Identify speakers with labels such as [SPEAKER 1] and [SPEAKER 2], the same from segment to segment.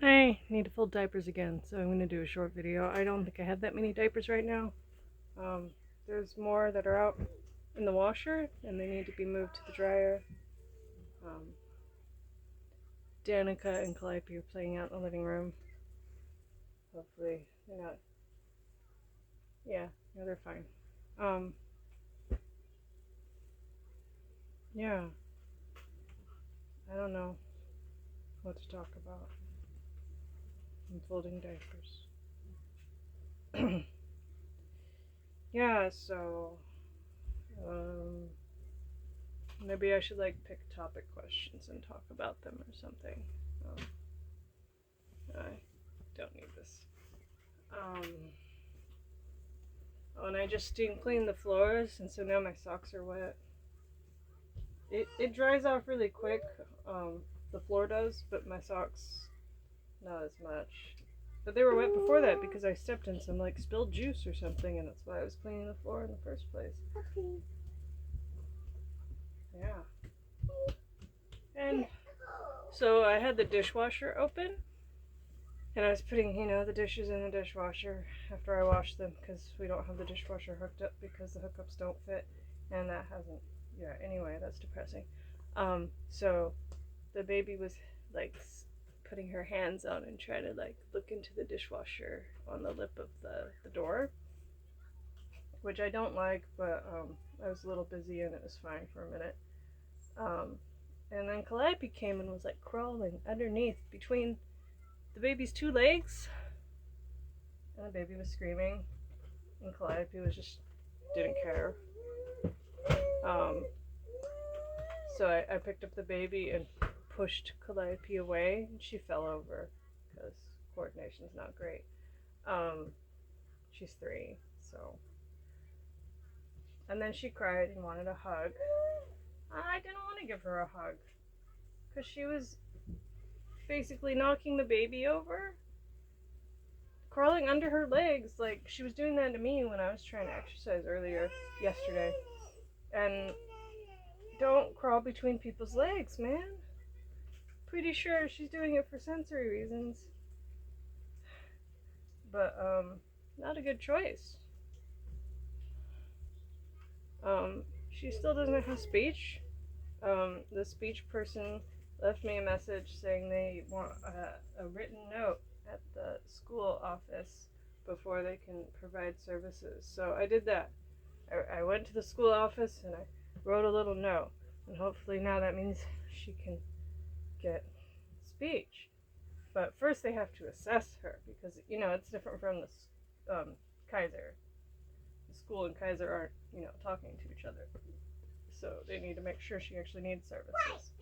[SPEAKER 1] I need to fold diapers again, so I'm going to do a short video. I don't think I have that many diapers right now. Um, there's more that are out in the washer, and they need to be moved to the dryer. Um, Danica and Calliope are playing out in the living room. Hopefully they're not... Yeah, they're fine. Um, yeah, I don't know what to talk about. I'm folding diapers. Yeah, so... Um, Maybe I should pick topic questions and talk about them or something. I don't need this. Oh, and I just steam cleaned the floors, and so now my socks are wet. It dries off really quick. The floor does, but my socks not as much. But they were wet before that because I stepped in some spilled juice or something, and that's why I was cleaning the floor in the first place. Yeah. And so I had the dishwasher open, and I was putting, the dishes in the dishwasher after I washed them because we don't have the dishwasher hooked up because the hookups don't fit, and that hasn't. Yeah. Anyway, that's depressing. So the baby was putting her hands out and trying to look into the dishwasher on the lip of the door, which I don't like, but I was a little busy and it was fine for a minute. And then Calliope came and was crawling underneath between the baby's two legs, and the baby was screaming, and Calliope was just didn't care. So I picked up the baby and pushed Calliope away, and she fell over because coordination's not great. She's 3, so. And then she cried and wanted a hug. I didn't want to give her a hug because she was basically knocking the baby over, crawling under her legs. She was doing that to me when I was trying to exercise earlier yesterday. And don't crawl between people's legs, man. Pretty sure she's doing it for sensory reasons. But, not a good choice. She still doesn't have speech. The speech person left me a message saying they want a written note at the school office before they can provide services. So I did that. I went to the school office and I wrote a little note. And hopefully now that means she can get speech. But first they have to assess her because, it's different from the Kaiser. The school and Kaiser aren't, talking to each other. So they need to make sure she actually needs services.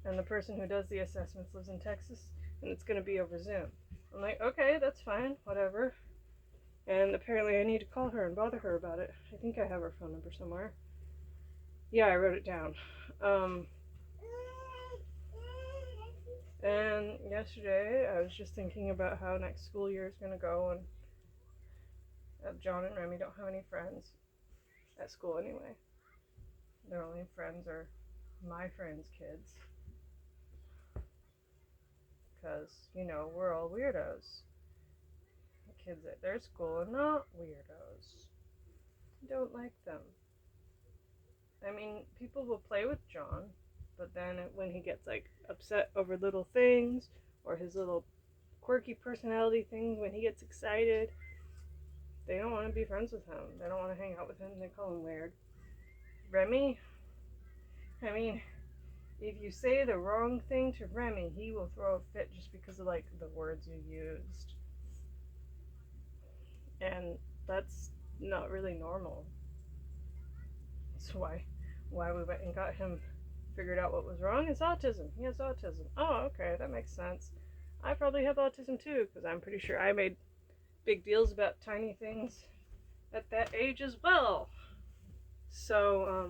[SPEAKER 1] And the person who does the assessments lives in Texas, and it's going to be over Zoom. I'm like, okay, that's fine, whatever. And apparently I need to call her and bother her about it. I think I have her phone number somewhere. Yeah, I wrote it down. And yesterday I was just thinking about how next school year is going to go, and John and Remy don't have any friends at school anyway. Their only friends are my friends' kids. Because, we're all weirdos. The kids at their school are not weirdos. I don't like them. I mean, people will play with John, but then when he gets upset over little things, or his little quirky personality things, when he gets excited, they don't want to be friends with him. They don't want to hang out with him. They call him weird. Remy, I mean, if you say the wrong thing to Remy, he will throw a fit just because of the words you used. And that's not really normal. That's why we went and got him figured out what was wrong. It's autism. He has autism. Oh, okay, that makes sense. I probably have autism too, because I'm pretty sure I made big deals about tiny things at that age as well. So,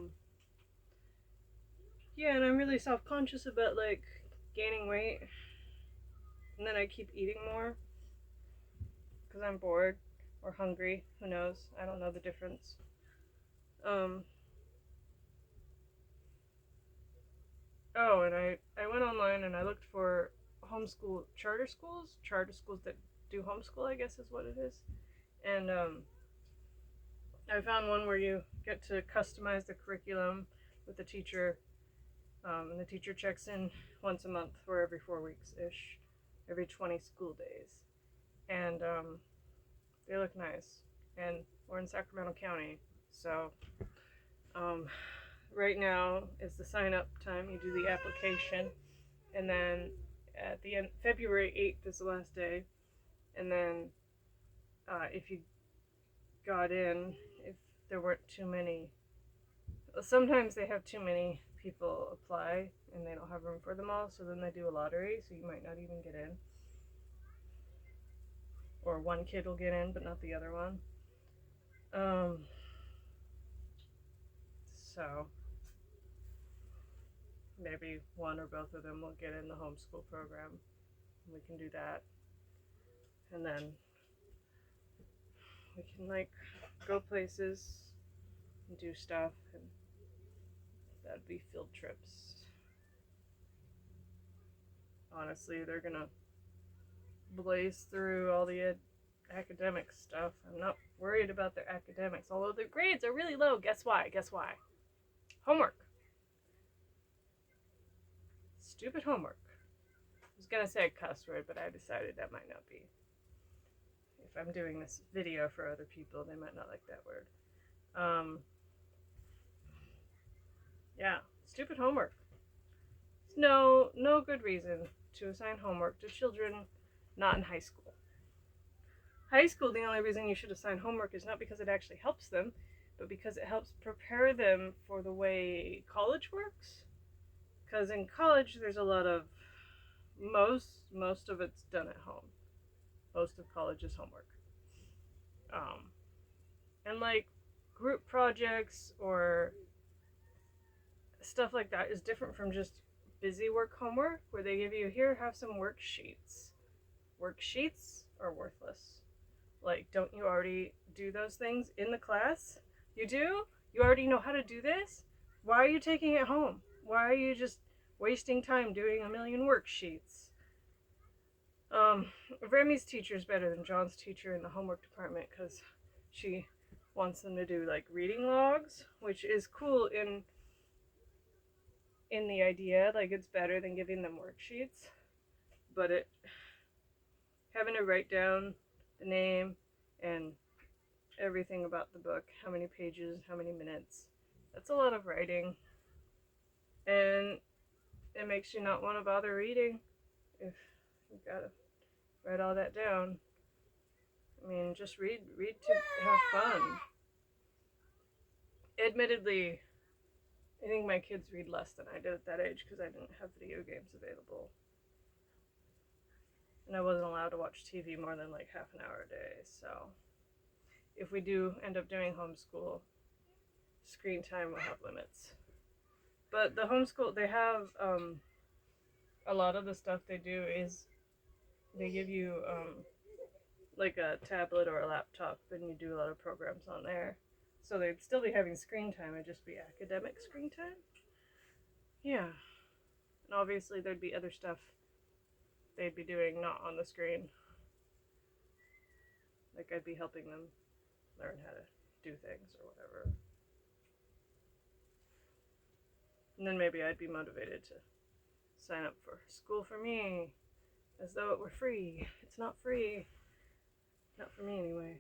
[SPEAKER 1] yeah, and I'm really self-conscious about gaining weight, and then I keep eating more because I'm bored or hungry. Who knows? I don't know the difference. Oh, and I went online around and I looked for homeschool charter schools that do homeschool, I guess is what it is. And I found one where you get to customize the curriculum with the teacher, and the teacher checks in once a month or every 4 weeks ish, every 20 school days. And they look nice. And we're in Sacramento County, so right now is the sign up time. You do the application, and then at the end, February 8th is the last day. And then if you got in, if there weren't too many, sometimes they have too many people apply and they don't have room for them all, so then they do a lottery, so you might not even get in. Or one kid will get in, but not the other one. So maybe one or both of them will get in the homeschool program. We can do that. And then we can like go places and do stuff, and that'd be field trips. Honestly, they're gonna blaze through all the academic stuff. I'm not worried about their academics, although their grades are really low. Guess why? Homework. Stupid homework. I was gonna say a cuss word, but I decided that might not be. If I'm doing this video for other people, they might not like that word. Yeah, stupid homework. No good reason to assign homework to children not in high school. High school, the only reason you should assign homework is not because it actually helps them, but because it helps prepare them for the way college works. Because in college, there's a lot of, most of it's done at home. Most of college is homework. And like group projects or stuff like that is different from just busy work homework, where they give you, here, have some worksheets. Worksheets are worthless. Like, don't you already do those things in the class? You do? You already know how to do this? Why are you taking it home? Why are you just wasting time doing a million worksheets? Remy's teacher is better than John's teacher in the homework department because she wants them to do like reading logs, which is cool in the idea, like it's better than giving them worksheets, but having to write down the name and everything about the book, how many pages, how many minutes, that's a lot of writing, and it makes you not want to bother reading if you've got to write all that down. I mean, just read to have fun. Admittedly, I think my kids read less than I did at that age because I didn't have video games available. And I wasn't allowed to watch TV more than like half an hour a day. So if we do end up doing homeschool, screen time will have limits. But the homeschool, they have a lot of the stuff they do is they give you like a tablet or a laptop, and you do a lot of programs on there. So they'd still be having screen time, it'd just be academic screen time. Yeah. And obviously there'd be other stuff they'd be doing not on the screen. Like I'd be helping them learn how to do things or whatever. And then maybe I'd be motivated to sign up for School for Me as though it were free. It's not free. Not for me anyway.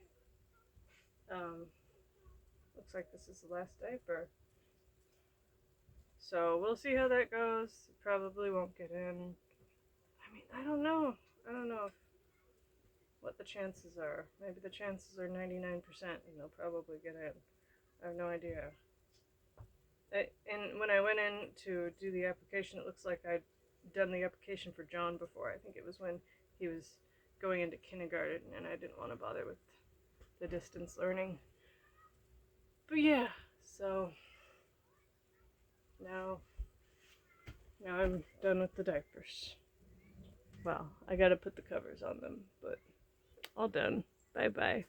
[SPEAKER 1] Looks like this is the last diaper. So we'll see how that goes. Probably won't get in. I mean, I don't know what the chances are. Maybe the chances are 99% and they'll probably get in. I have no idea. And when I went in to do the application, it looks like I'd done the application for John before. I think it was when he was going into kindergarten and I didn't want to bother with the distance learning. But yeah, so now I'm done with the diapers. Well, I gotta put the covers on them, but all done. Bye bye.